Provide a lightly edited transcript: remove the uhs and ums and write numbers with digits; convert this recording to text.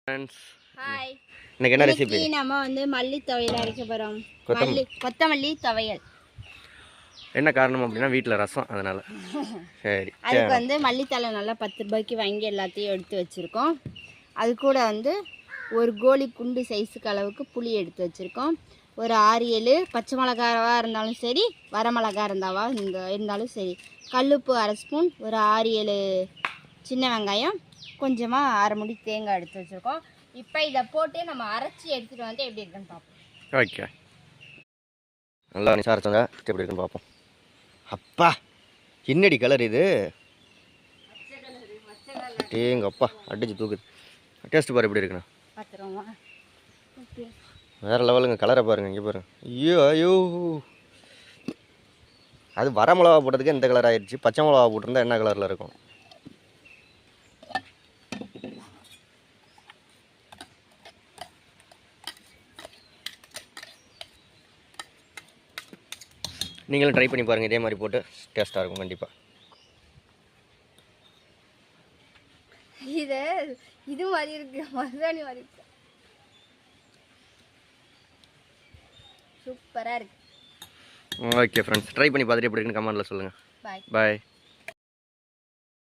Friends, hi. இன்னைக்கு என்ன recipe? நம்ம வந்து மல்லி துவையல் அரைக்க போறோம். கொத்தமல்லி துவையல். என்ன காரணம் அப்படின்னா வீட்டில் ரசம், அதனால. சரி, அதுக்கு வந்து மல்லித்தலை நல்லா 10 ரூபாய்க்கு வாங்கி எல்லாத்தையும் எடுத்து வச்சுருக்கோம். அது கூட வந்து ஒரு கோழி குண்டு சைஸுக்கு அளவுக்கு புளி எடுத்து வச்சுருக்கோம். ஒரு 6-7 பச்சை மிளகாவாக இருந்தாலும் சரி, வரமிளகா இருந்தாலும் சரி, கல்லுப்பு 1/2 ஸ்பூன், ஒரு 6-7 சின்ன வெங்காயம், கொஞ்சமாக 1/2 முடி தேங்காய் எடுத்து வச்சுருக்கோம். இப்போ இதை போட்டு நம்ம அரைச்சி எடுத்துகிட்டு வந்து எப்படி இருக்குன்னு பார்ப்போம். ஓகே, நல்லா அரைச்சோங்க, எப்படி இருக்குன்னு பார்ப்போம். அப்பா, என்னடி கலர் இது? எங்கள் அப்பா அடிச்சு தூக்குது. டேஸ்ட் பாரு எப்படி இருக்குண்ணா. பார்த்துருவோமா? வேறு லெவலுங்க. கலரை பாருங்க, இங்கே பாருங்க. ஐயோ ஐயோ, அது வர மிளகா போட்டதுக்கு எந்த கலர் ஆயிடுச்சு. பச்சை மிளகா போட்டிருந்தா என்ன கலரில் இருக்கும்? நீங்களும் ட்ரை பண்ணி பாருங்கள், இதே மாதிரி போட்டு டேஸ்ட்டாக இருக்கும் கண்டிப்பாக. இது மாதிரி இருக்கு, மருதாணி மாதிரி இருக்கு. சூப்பராக இருக்கு. ஓகே ஃப்ரெண்ட்ஸ், ட்ரை பண்ணி பார்த்துட்டு எப்படி இருக்குன்னு கமெண்ட்டில் சொல்லுங்கள். பாய் பாய்.